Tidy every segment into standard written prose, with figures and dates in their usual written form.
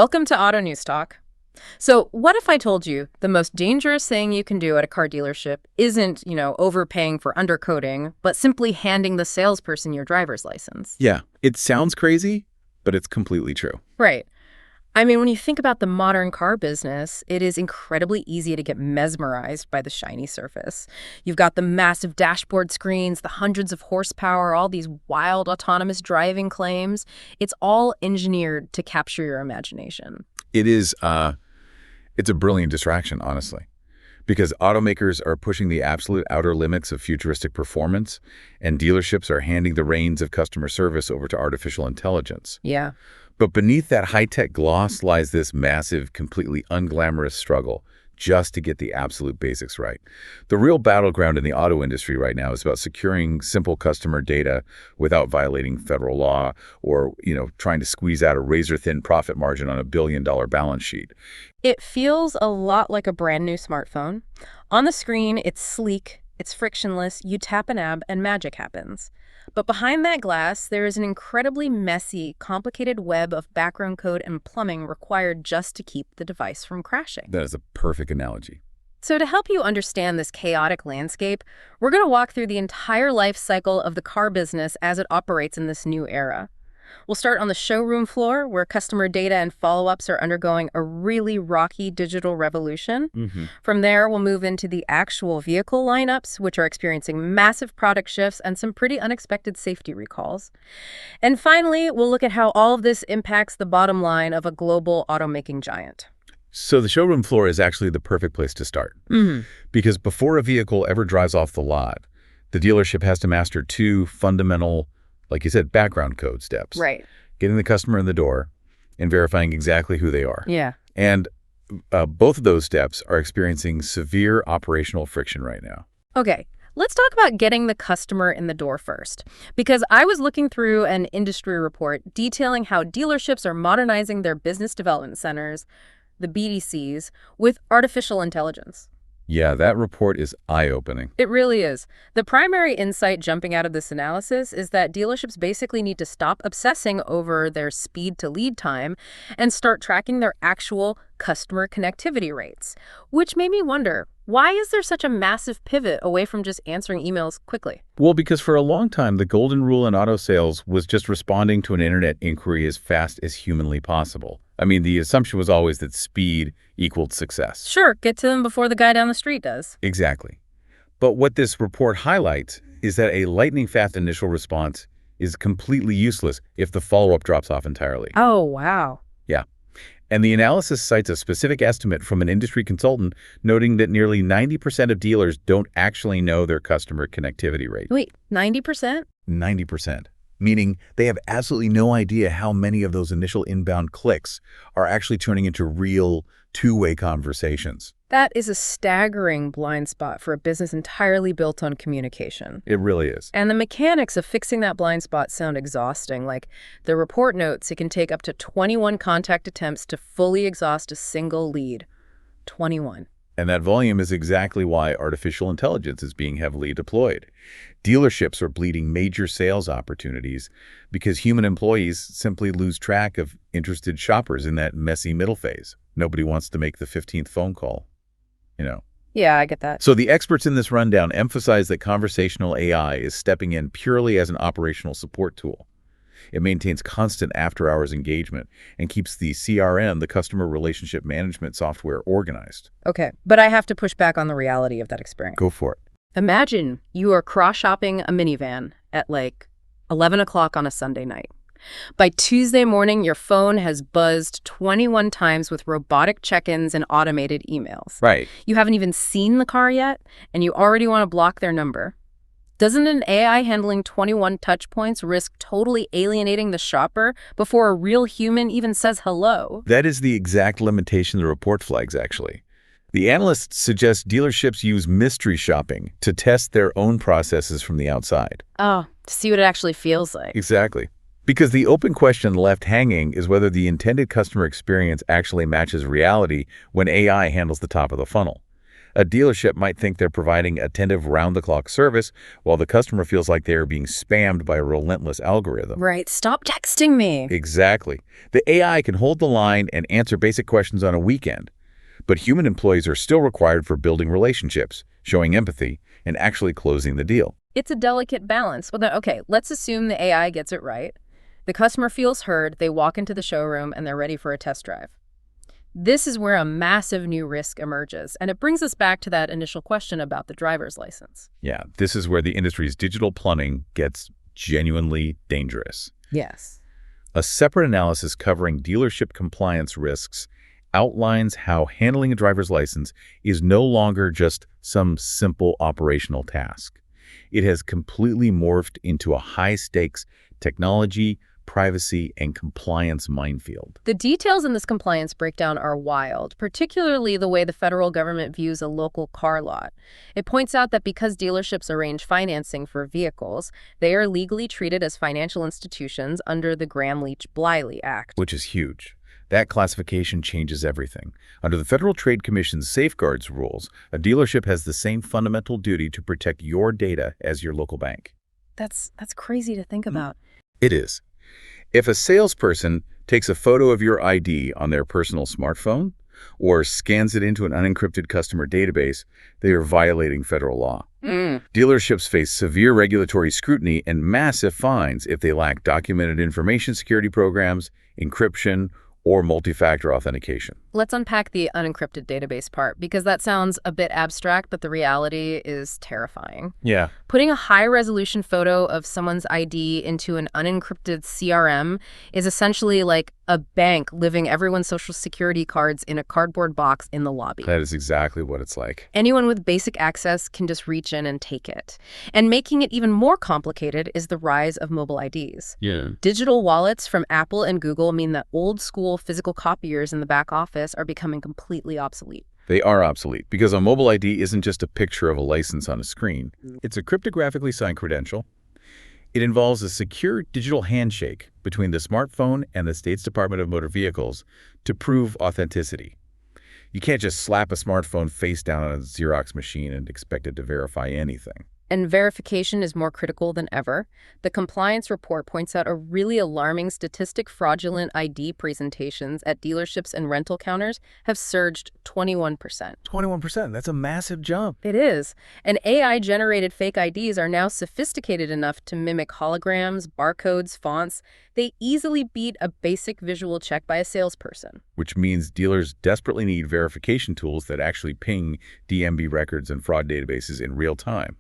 Welcome to Auto News Talk. So what if I told you the most dangerous thing you can do at a car dealership isn't, overpaying for undercoating, but simply handing the salesperson your driver's license? Yeah, it sounds crazy, but it's completely true. Right. I mean, when you think about the modern car business, it is incredibly easy to get mesmerized by the shiny surface. You've got the massive dashboard screens, the hundreds of horsepower, all these wild autonomous driving claims. It's all engineered to capture your imagination. It is, it's a brilliant distraction, honestly, because automakers are pushing the absolute outer limits of futuristic performance, and dealerships are handing the reins of customer service over to artificial intelligence. Yeah. But beneath that high-tech gloss lies this massive, completely unglamorous struggle just to get the absolute basics right. The real battleground in the auto industry right now is about securing simple customer data without violating federal law or, trying to squeeze out a razor-thin profit margin on a billion-dollar balance sheet. It feels a lot like a brand new smartphone. On the screen, it's sleek, it's frictionless, you tap an app and magic happens. But behind that glass, there is an incredibly messy, complicated web of background code and plumbing required just to keep the device from crashing. That is a perfect analogy. So to help you understand this chaotic landscape, we're going to walk through the entire life cycle of the car business as it operates in this new era. We'll start on the showroom floor, where customer data and follow-ups are undergoing a really rocky digital revolution. From there, we'll move into the actual vehicle lineups, which are experiencing massive product shifts and some pretty unexpected safety recalls. And finally, we'll look at how all of this impacts the bottom line of a global automaking giant. So the showroom floor is actually the perfect place to start. Because before a vehicle ever drives off the lot, the dealership has to master two fundamental, like you said, background code steps. Right. Getting the customer in the door and verifying exactly who they are. Yeah. And both of those steps are experiencing severe operational friction right now. Okay, let's talk about getting the customer in the door first. Because I was looking through an industry report detailing how dealerships are modernizing their business development centers, the BDCs, with artificial intelligence. Yeah, that report is eye-opening. It really is. The primary insight jumping out of this analysis is that dealerships basically need to stop obsessing over their speed to lead time and start tracking their actual customer connectivity rates, which made me wonder, why is there such a massive pivot away from just answering emails quickly? Well, because for a long time, the golden rule in auto sales was just responding to an internet inquiry as fast as humanly possible. I mean, the assumption was always that speed equaled success. Sure, get to them before the guy down the street does. Exactly. But what this report highlights is that a lightning-fast initial response is completely useless if the follow-up drops off entirely. Oh, wow. Yeah. And the analysis cites a specific estimate from an industry consultant noting that nearly 90% of dealers don't actually know their customer connectivity rate. Wait, 90%? 90%. Meaning they have absolutely no idea how many of those initial inbound clicks are actually turning into real two-way conversations. That is a staggering blind spot for a business entirely built on communication. It really is. And the mechanics of fixing that blind spot sound exhausting. Like the report notes, it can take up to 21 contact attempts to fully exhaust a single lead. 21. And that volume is exactly why artificial intelligence is being heavily deployed. Dealerships are bleeding major sales opportunities because human employees simply lose track of interested shoppers in that messy middle phase. Nobody wants to make the 15th phone call, Yeah, I get that. So the experts in this rundown emphasize that conversational AI is stepping in purely as an operational support tool. It maintains constant after-hours engagement and keeps the CRM, the customer relationship management software, organized. Okay, but I have to push back on the reality of that experience. Go for it. Imagine you are cross-shopping a minivan at 11 o'clock on a Sunday night. By Tuesday morning, your phone has buzzed 21 times with robotic check-ins and automated emails. Right. You haven't even seen the car yet, and you already want to block their number. Doesn't an AI handling 21 touch points risk totally alienating the shopper before a real human even says hello? That is the exact limitation the report flags, actually. The analysts suggest dealerships use mystery shopping to test their own processes from the outside. Oh, to see what it actually feels like. Exactly. Because the open question left hanging is whether the intended customer experience actually matches reality when AI handles the top of the funnel. A dealership might think they're providing attentive round-the-clock service, while the customer feels like they are being spammed by a relentless algorithm. Right. Stop texting me. Exactly. The AI can hold the line and answer basic questions on a weekend, but human employees are still required for building relationships, showing empathy, and actually closing the deal. It's a delicate balance. Well, then, okay, let's assume the AI gets it right. The customer feels heard, they walk into the showroom, and they're ready for a test drive. This is where a massive new risk emerges, and it brings us back to that initial question about the driver's license. Yeah, this is where the industry's digital plumbing gets genuinely dangerous. Yes. A separate analysis covering dealership compliance risks outlines how handling a driver's license is no longer just some simple operational task. It has completely morphed into a high-stakes technology, privacy, and compliance minefield. The details in this compliance breakdown are wild, particularly the way the federal government views a local car lot. It points out that because dealerships arrange financing for vehicles, they are legally treated as financial institutions under the Gramm-Leach-Bliley Act. Which is huge. That classification changes everything. Under the Federal Trade Commission's safeguards rules, a dealership has the same fundamental duty to protect your data as your local bank. That's crazy to think about. It is. If a salesperson takes a photo of your ID on their personal smartphone or scans it into an unencrypted customer database, they are violating federal law. Dealerships face severe regulatory scrutiny and massive fines if they lack documented information security programs, encryption, or multi-factor authentication. Let's unpack the unencrypted database part, because that sounds a bit abstract, but the reality is terrifying. Yeah. Putting a high-resolution photo of someone's ID into an unencrypted CRM is essentially like a bank living everyone's social security cards in a cardboard box in the lobby. That is exactly what it's like. Anyone with basic access can just reach in and take it. And making it even more complicated is the rise of mobile IDs. Yeah. Digital wallets from Apple and Google mean that old-school physical copiers in the back office are becoming completely obsolete. They are obsolete because a mobile ID isn't just a picture of a license on a screen. It's a cryptographically signed credential. It involves a secure digital handshake between the smartphone and the state's Department of Motor Vehicles to prove authenticity. You can't just slap a smartphone face down on a Xerox machine and expect it to verify anything. And verification is more critical than ever. The compliance report points out a really alarming statistic: fraudulent ID presentations at dealerships and rental counters have surged 21%. 21%, that's a massive jump. It is. And AI-generated fake IDs are now sophisticated enough to mimic holograms, barcodes, fonts. They easily beat a basic visual check by a salesperson. Which means dealers desperately need verification tools that actually ping DMV records and fraud databases in real time.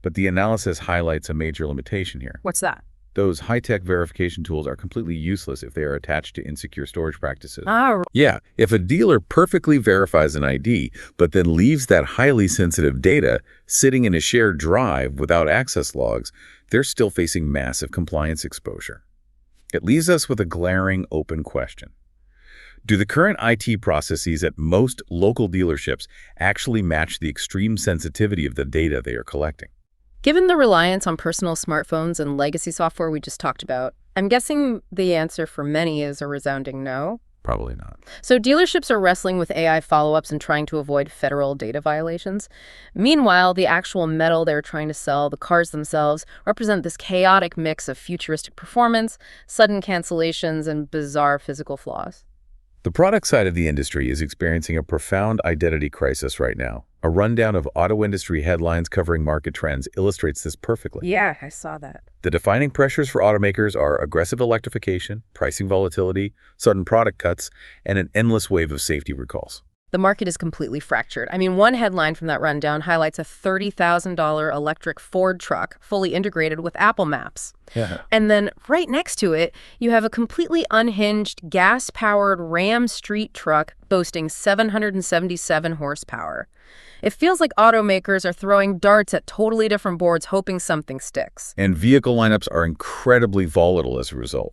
But the analysis highlights a major limitation here. What's that? Those high-tech verification tools are completely useless if they are attached to insecure storage practices. Ah, Yeah, if a dealer perfectly verifies an ID, but then leaves that highly sensitive data sitting in a shared drive without access logs, they're still facing massive compliance exposure. It leaves us with a glaring open question. Do the current IT processes at most local dealerships actually match the extreme sensitivity of the data they are collecting? given the reliance on personal smartphones and legacy software we just talked about, I'm guessing the answer for many is a resounding no. Probably not. So dealerships are wrestling with AI follow-ups and trying to avoid federal data violations. Meanwhile, the actual metal they're trying to sell, the cars themselves, represent this chaotic mix of futuristic performance, sudden cancellations, and bizarre physical flaws. The product side of the industry is experiencing a profound identity crisis right now. A rundown of auto industry headlines covering market trends illustrates this perfectly. Yeah, I saw that. The defining pressures for automakers are aggressive electrification, pricing volatility, sudden product cuts, and an endless wave of safety recalls. The market is completely fractured. I mean, one headline from that rundown highlights a $30,000 electric Ford truck fully integrated with Apple Maps. Yeah. And then right next to it, you have a completely unhinged gas-powered Ram street truck boasting 777 horsepower. It feels like automakers are throwing darts at totally different boards hoping something sticks. And vehicle lineups are incredibly volatile as a result.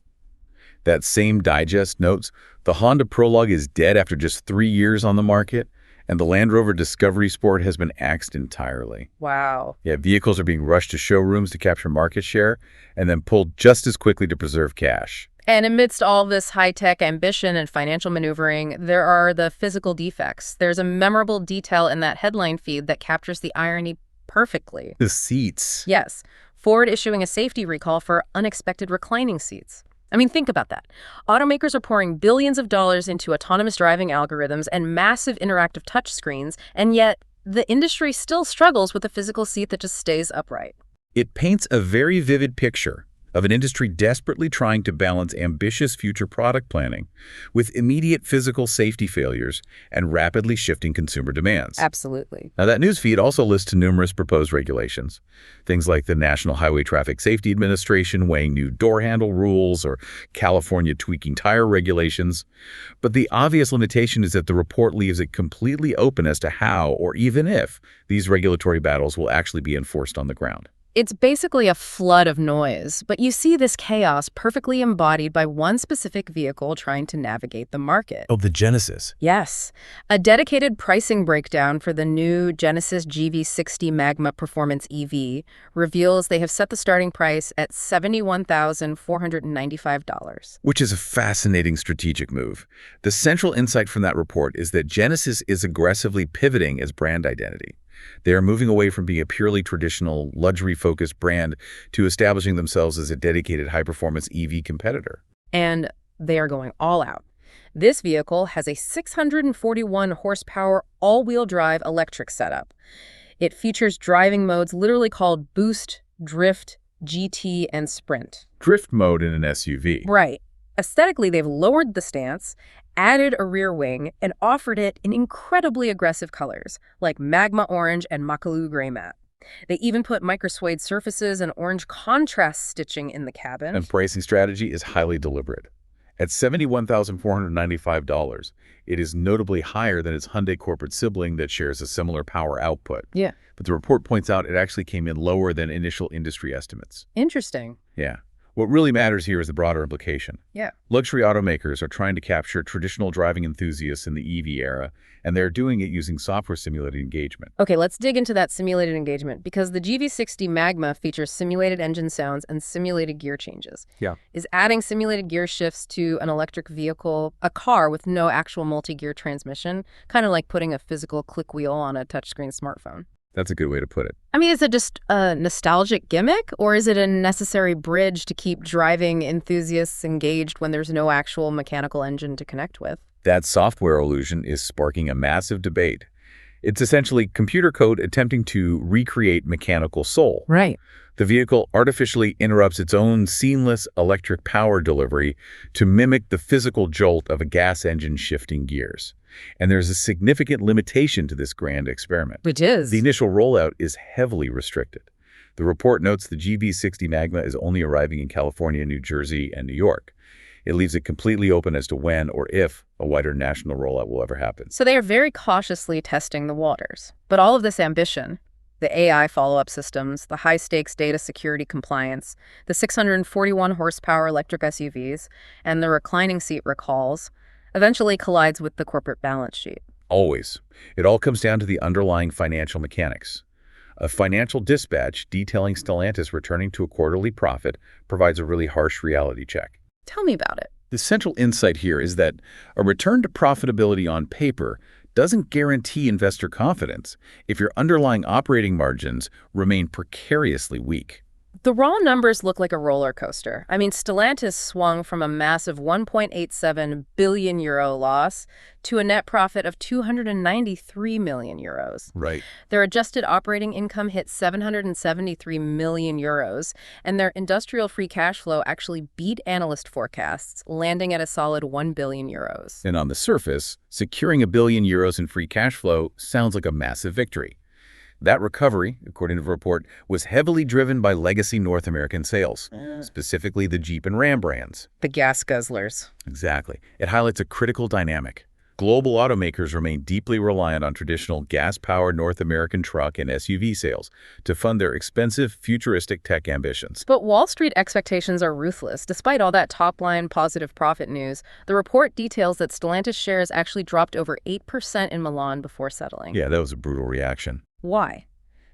That same digest notes, the Honda Prologue is dead after just 3 years on the market, and the Land Rover Discovery Sport has been axed entirely. Wow. Yeah, vehicles are being rushed to showrooms to capture market share and then pulled just as quickly to preserve cash. And amidst all this high-tech ambition and financial maneuvering, there are the physical defects. There's a memorable detail in that headline feed that captures the irony perfectly. The seats. Yes, Ford issuing a safety recall for unexpected reclining seats. I mean, think about that. Automakers are pouring billions of dollars into autonomous driving algorithms and massive interactive touchscreens, and yet the industry still struggles with a physical seat that just stays upright. It paints a very vivid picture of an industry desperately trying to balance ambitious future product planning with immediate physical safety failures and rapidly shifting consumer demands. Absolutely. Now, that newsfeed also lists numerous proposed regulations, things like the National Highway Traffic Safety Administration weighing new door handle rules or California tweaking tire regulations. But the obvious limitation is that the report leaves it completely open as to how or even if these regulatory battles will actually be enforced on the ground. It's basically a flood of noise, but you see this chaos perfectly embodied by one specific vehicle trying to navigate the market. Oh, the Genesis. Yes. A dedicated pricing breakdown for the new Genesis GV60 Magma Performance EV reveals they have set the starting price at $71,495. Which is a fascinating strategic move. The central insight from that report is that Genesis is aggressively pivoting its brand identity. They are moving away from being a purely traditional, luxury-focused brand to establishing themselves as a dedicated high-performance EV competitor. And they are going all out. This vehicle has a 641 horsepower all-wheel drive electric setup. It features driving modes literally called Boost, Drift, GT, and Sprint. Drift mode in an SUV. Right. Aesthetically, they've lowered the stance, added a rear wing, and offered it in incredibly aggressive colors, like magma orange and Makalu gray matte. They even put micro-suede surfaces and orange contrast stitching in the cabin. And pricing strategy is highly deliberate. At $71,495, it is notably higher than its Hyundai corporate sibling that shares a similar power output. Yeah. But the report points out it actually came in lower than initial industry estimates. Interesting. Yeah. What really matters here is the broader implication. Yeah. Luxury automakers are trying to capture traditional driving enthusiasts in the EV era, and they're doing it using software-simulated engagement. Okay, let's dig into that simulated engagement, because the GV60 Magma features simulated engine sounds and simulated gear changes. Yeah. Is adding simulated gear shifts to an electric vehicle, a car with no actual multi-gear transmission, kind of like putting a physical click wheel on a touchscreen smartphone? That's a good way to put it. I mean, is it just a nostalgic gimmick, or is it a necessary bridge to keep driving enthusiasts engaged when there's no actual mechanical engine to connect with? That software illusion is sparking a massive debate. It's essentially computer code attempting to recreate mechanical soul. Right. The vehicle artificially interrupts its own seamless electric power delivery to mimic the physical jolt of a gas engine shifting gears. And there's a significant limitation to this grand experiment. Which is? The initial rollout is heavily restricted. The report notes the GV60 Magma is only arriving in California, New Jersey, and New York. It leaves it completely open as to when or if a wider national rollout will ever happen. So they are very cautiously testing the waters. But all of this ambition, the AI follow-up systems, the high-stakes data security compliance, the 641 horsepower electric SUVs, and the reclining seat recalls, eventually collides with the corporate balance sheet. Always. It all comes down to the underlying financial mechanics. A financial dispatch detailing Stellantis returning to a quarterly profit provides a really harsh reality check. Tell me about it. The central insight here is that a return to profitability on paper doesn't guarantee investor confidence if your underlying operating margins remain precariously weak. The raw numbers look like a roller coaster. I mean, Stellantis swung from a massive 1.87 billion euro loss to a net profit of 293 million euros. Right. Their adjusted operating income hit 773 million euros, and their industrial free cash flow actually beat analyst forecasts, landing at a solid 1 billion euros. And on the surface, securing €1 billion in free cash flow sounds like a massive victory. That recovery, according to the report, was heavily driven by legacy North American sales, specifically the Jeep and Ram brands. The gas guzzlers. Exactly. It highlights a critical dynamic. Global automakers remain deeply reliant on traditional gas-powered North American truck and SUV sales to fund their expensive, futuristic tech ambitions. But Wall Street expectations are ruthless. Despite all that top-line positive profit news, the report details that Stellantis shares actually dropped over 8% in Milan before settling. Yeah, that was a brutal reaction. Why?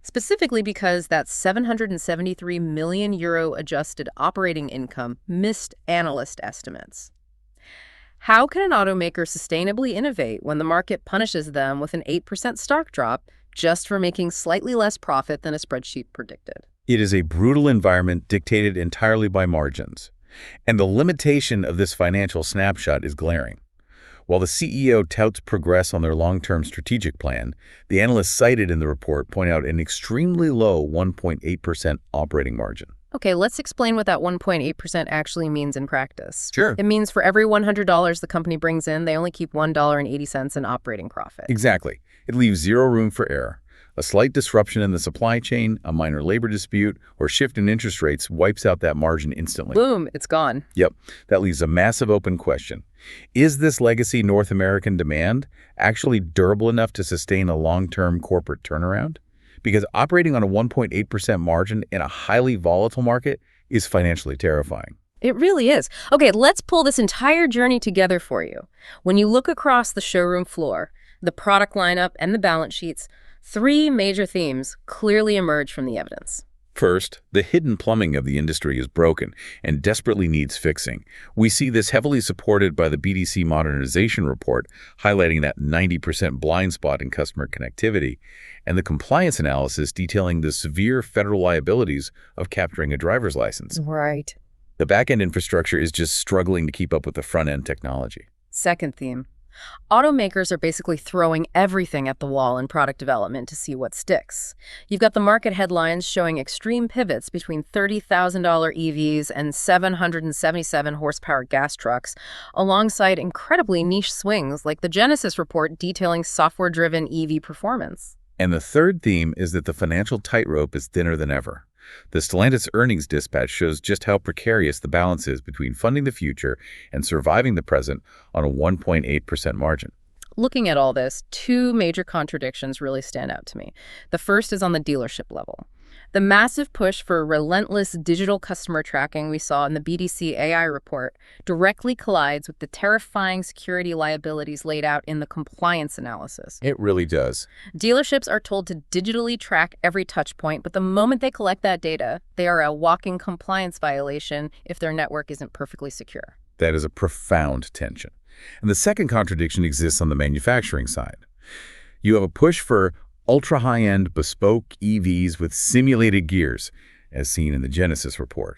specifically because that 773 million euro adjusted operating income missed analyst estimates. How can an automaker sustainably innovate when the market punishes them with an 8% stock drop just for making slightly less profit than a spreadsheet predicted? It is a brutal environment dictated entirely by margins. And the limitation of this financial snapshot is glaring. While the CEO touts progress on their long-term strategic plan, the analysts cited in the report point out an extremely low 1.8% operating margin. Okay, let's explain what that 1.8% actually means in practice. Sure. It means for every $100 the company brings in, they only keep $1.80 in operating profit. Exactly. It leaves zero room for error. A slight disruption in the supply chain, a minor labor dispute, or shift in interest rates wipes out that margin instantly. Boom, it's gone. Yep, that leaves a massive open question. Is this legacy North American demand actually durable enough to sustain a long-term corporate turnaround? Because operating on a 1.8% margin in a highly volatile market is financially terrifying. It really is. Okay, let's pull this entire journey together for you. When you look across the showroom floor, the product lineup, and the balance sheets, three major themes clearly emerge from the evidence. First, the hidden plumbing of the industry is broken and desperately needs fixing. We see this heavily supported by the BDC modernization report, highlighting that 90% blind spot in customer connectivity, and the compliance analysis detailing the severe federal liabilities of capturing a driver's license. Right. The back-end infrastructure is just struggling to keep up with the front-end technology. Second theme. Automakers are basically throwing everything at the wall in product development to see what sticks. You've got the market headlines showing extreme pivots between $30,000 EVs and 777 horsepower gas trucks, alongside incredibly niche swings like the Genesis report detailing software-driven EV performance. And the third theme is that the financial tightrope is thinner than ever. The Stellantis earnings dispatch shows just how precarious the balance is between funding the future and surviving the present on a 1.8% margin. Looking at all this, two major contradictions really stand out to me. The first is on the dealership level. The massive push for relentless digital customer tracking we saw in the BDC AI report directly collides with the terrifying security liabilities laid out in the compliance analysis. It really does. Dealerships are told to digitally track every touch point, but the moment they collect that data, they are a walking compliance violation if their network isn't perfectly secure. That is a profound tension. And the second contradiction exists on the manufacturing side. You have a push for ultra-high-end bespoke EVs with simulated gears, as seen in the Genesis report.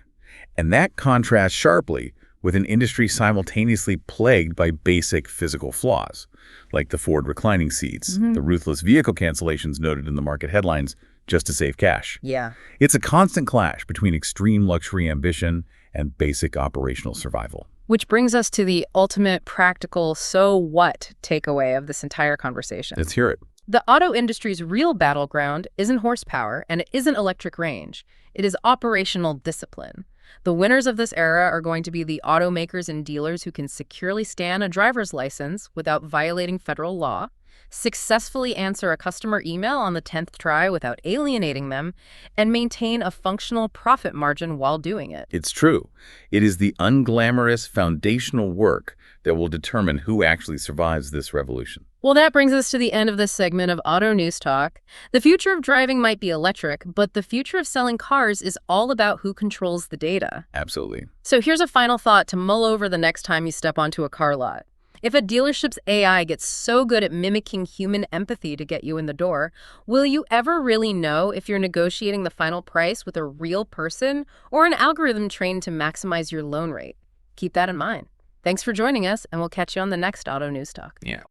And that contrasts sharply with an industry simultaneously plagued by basic physical flaws, like the Ford reclining seats, the ruthless vehicle cancellations noted in the market headlines just to save cash. Yeah. It's a constant clash between extreme luxury ambition and basic operational survival. Which brings us to the ultimate practical so what takeaway of this entire conversation. Let's hear it. The auto industry's real battleground isn't horsepower and it isn't electric range. It is operational discipline. The winners of this era are going to be the automakers and dealers who can securely stand a driver's license without violating federal law, successfully answer a customer email on the 10th try without alienating them, and maintain a functional profit margin while doing it. It's true. It is the unglamorous foundational work that will determine who actually survives this revolution. Well, that brings us to the end of this segment of Auto News Talk. The future of driving might be electric, but the future of selling cars is all about who controls the data. Absolutely. So here's a final thought to mull over the next time you step onto a car lot. If a dealership's AI gets so good at mimicking human empathy to get you in the door, will you ever really know if you're negotiating the final price with a real person or an algorithm trained to maximize your loan rate? Keep that in mind. Thanks for joining us, and we'll catch you on the next Auto News Talk. Yeah.